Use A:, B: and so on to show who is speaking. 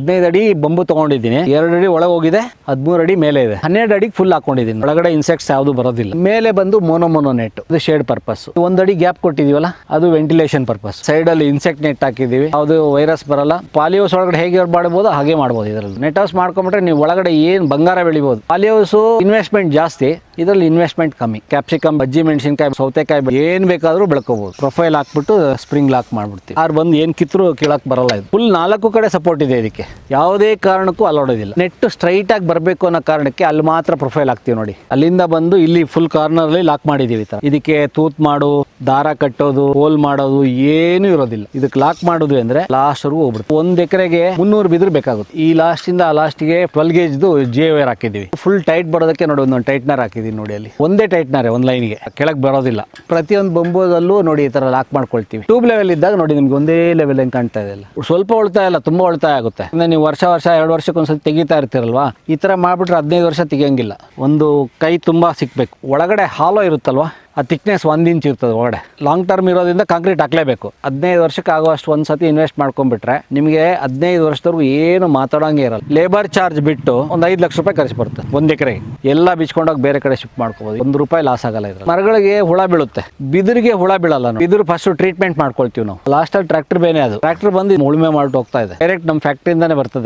A: 15 ಅಡಿ ಬಂಬು ತಗೊಂಡಿದ್ದೀನಿ, 2 ಅಡಿ ಒಳಗೆ ಹೋಗಿದೆ, 13 ಅಡಿ ಮೇಲೆ ಇದೆ, 12 ಅಡಿಗೆ ಫುಲ್ ಹಾಕೊಂಡಿದ್ದೀನಿ. ಒಳಗಡೆ ಇನ್ಸೆಕ್ಟ್ಸ್ ಯಾವುದು ಬರೋದಿಲ್ಲ. ಮೇಲೆ ಬಂದು ಮೋನೋ ನೆಟ್, ಇದು ಶೇಡ್ ಪರ್ಪಸ್. 1 ಅಡಿ ಗ್ಯಾಪ್ ಕೊಟ್ಟಿದೀವಲ್ಲ, ಅದು ವೆಂಟಿಲೇಷನ್ ಪರ್ಪಸ್. ಸೈಡ್ ಅಲ್ಲಿ ಇನ್ಸೆಕ್ಟ್ ನೆಟ್ ಹಾಕಿದೀವಿ, ಯಾವುದು ವೈರಸ್ ಬರಲ್ಲ. ಪಾಲಿಹೌಸ್ ಒಳಗಡೆ ಹೇಗೆ ಮಾಡಬಹುದು ಹಾಗೆ ಮಾಡಬಹುದು. ಇದರಲ್ಲಿ ನೆಟ್ ಹೌಸ್ ಮಾಡ್ಕೊಂಡ್ಬಿಟ್ರೆ ನೀವು ಒಳಗಡೆ ಏನ್ ಬಂಗಾರ ಬೆಳಿಬಹುದು. ಪಾಲಿಹೌಸ್ ಇನ್ವೆಸ್ಟ್ಮೆಂಟ್ ಜಾಸ್ತಿ, ಇದರಲ್ಲಿ ಇನ್ವೆಸ್ಟ್ಮೆಂಟ್ ಕಮ್ಮಿ. ಕ್ಯಾಪ್ಸಿಕಮ್, ಬಜ್ಜಿ ಮೆಣಸಿನಕಾಯಿ, ಸೌತೆಕಾಯಿ ಏನ್ ಬೇಕಾದ್ರೂ ಬೆಳ್ಕೋಬಹುದು. ಪ್ರೊಫೈಲ್ ಹಾಕ್ಬಿಟ್ಟು ಸ್ಪ್ರಿಂಗ್ ಲಾಕ್ ಮಾಡ್ಬಿಡ್ತೀವಿ. ಆರ್ ಬಂದು ಏನ್ ಕಿತ್ರು ಕೀಳಕ್ ಬರಲ್ಲ. ಇದು ಫುಲ್ 4 ಕಡೆ ಸಪೋರ್ಟ್ ಇದೆ. ಇದಕ್ಕೆ ಯಾವುದೇ ಕಾರಣಕ್ಕೂ ಅಲೋಡೋದಿಲ್ಲ. ನೆಟ್ ಸ್ಟ್ರೈಟ್ ಆಗಿ ಬರಬೇಕು ಅನ್ನೋ ಕಾರಣಕ್ಕೆ ಅಲ್ಲಿ ಮಾತ್ರ ಪ್ರೊಫೈಲ್ ಹಾಕ್ತಿವಿ ನೋಡಿ. ಅಲ್ಲಿಂದ ಬಂದು ಇಲ್ಲಿ ಫುಲ್ ಕಾರ್ನರ್ ಅಲ್ಲಿ ಲಾಕ್ ಮಾಡಿದೀವಿ. ಇದಕ್ಕೆ ತೂತ್ ಮಾಡು, ದಾರ ಕಟ್ಟೋದು, ಹೋಲ್ ಮಾಡೋದು ಏನು ಇರೋದಿಲ್ಲ. ಇದಕ್ಕೆ ಲಾಕ್ ಮಾಡೋದು ಅಂದ್ರೆ ಲಾಸ್ಟ್ ವರೆಗೂ ಹೋಗ್ಬಿಡುತ್ತೆ. 1 ಎಕರೆಗೆ 300 ಬಿದ್ರು ಬೇಕಾಗುತ್ತೆ. ಈ ಲಾಸ್ಟ್ ಇಂದ ಆ ಲಾಸ್ಟ್ ಗೆ 12 ಗೇಜ್ ಜೆ ವೈರ್ ಹಾಕಿದೀವಿ. ಫುಲ್ ಟೈಟ್ ಬರೋದಕ್ಕೆ ನೋಡಿ ಒಂದೊಂದು ಟೈಟ್ನರ್ ಹಾಕಿದೀನಿ ನೋಡಿ. ಅಲ್ಲಿ ಒಂದೇ ಟೈಟ್ನರ್ ಒಂದು ಲೈನ್ಗೆ, ಕೆಳಗೆ ಬರೋದಿಲ್ಲ. ಪ್ರತಿಯೊಂದು ಬಂಬೋದಲ್ಲೂ ನೋಡಿ ಈ ತರ ಲಾಕ್ ಮಾಡ್ಕೊಳ್ತೀವಿ. ಟ್ಯೂಬ್ ಲೆವೆಲ್ ಇದ್ದಾಗ ನೋಡಿ ನಿಮ್ಗೆ ಒಂದೇ ಲೆವೆಲ್ ಹೆಂಗ್ ಕಾಣ್ತಾ ಇದೆ. ಸ್ವಲ್ಪ ಉಳಿತಾಯ ಇಲ್ಲ, ತುಂಬಾ ಉಳಿತಾಯ ಆಗುತ್ತೆ. ನೀವು ವರ್ಷ 2 ವರ್ಷಕ್ಕೆ ಒಂದ್ಸತಿ ತೆಗಿತಾ ಇರ್ತೀರಲ್ವಾ, ಈ ತರ ಮಾಡ್ಬಿಟ್ರೆ 15 ವರ್ಷ ತೆಗಿಯಂಗಿಲ್ಲ. ಒಂದು ಕೈ ತುಂಬಾ ಸಿಕ್ಬೇಕು. ಒಳಗಡೆ ಹಾಲೋ ಇರುತ್ತಲ್ವಾ, ಆ ಥಿಕ್ನೆಸ್ 1 ಇಂಚ್ ಇರ್ತದೆ ಒಳಗಡೆ. ಲಾಂಗ್ ಟರ್ಮ್ ಇರೋದ್ರಿಂದ ಕಾಂಕ್ರೀಟ್ ಹಾಕ್ಲೇಬೇಕು. 15 ವರ್ಷಕ್ಕೆ ಆಗುವಷ್ಟು ಒಂದ್ಸತಿ ಇನ್ವೆಸ್ಟ್ ಮಾಡ್ಕೊಂಡ್ಬಿಟ್ರೆ ನಿಮಗೆ 15 ವರ್ಷದವರೆಗೂ ಏನು ಮಾತಾಡೋಂಗೆ ಇರಲ್ಲ. ಲೇಬರ್ ಚಾರ್ಜ್ ಬಿಟ್ಟು ಒಂದು 5 ಲಕ್ಷ ರೂಪಾಯಿ ಖರ್ಚು ಬರುತ್ತೆ 1 ಎಕರೆಗೆ. ಎಲ್ಲ ಬಿಚ್ಕೊಂಡೋಗಿ ಬೇರೆ ಕಡೆ ಶಿಫ್ಟ್ ಮಾಡ್ಕೋಬಹುದು. 1 ರೂಪಾಯಿ ಲಾಸ್ ಆಗಲ್ಲ. ಇದ್ರ ಮರಗಳಿಗೆ ಹುಳ ಬೀಳುತ್ತೆ, ಬಿದಿರಿಗೆ ಹುಳ ಬೀಳಲ್ಲ. ಬಿದಿರು ಫಸ್ಟ್ ಟ್ರೀಟ್ಮೆಂಟ್ ಮಾಡ್ಕೊಳ್ತೀವಿ ನಾವು. ಲಾಸ್ಟ್ ಅಲ್ಲಿ ಟ್ರ್ಯಾಕ್ಟರ್ ಬೇನೆ, ಅದು ಟ್ರ್ಯಾಕ್ಟರ್ ಬಂದು ಉಳುಮೆ ಮಾಡ್ಬಿಟ್ಟು ಹೋಗ್ತಾ ಇದೆ. ಡೈರೆಕ್ಟ್ ನಮ್ಮ ಫ್ಯಾಕ್ಟ್ರಿಯಿಂದಾನೇ ಬರ್ತದೆ.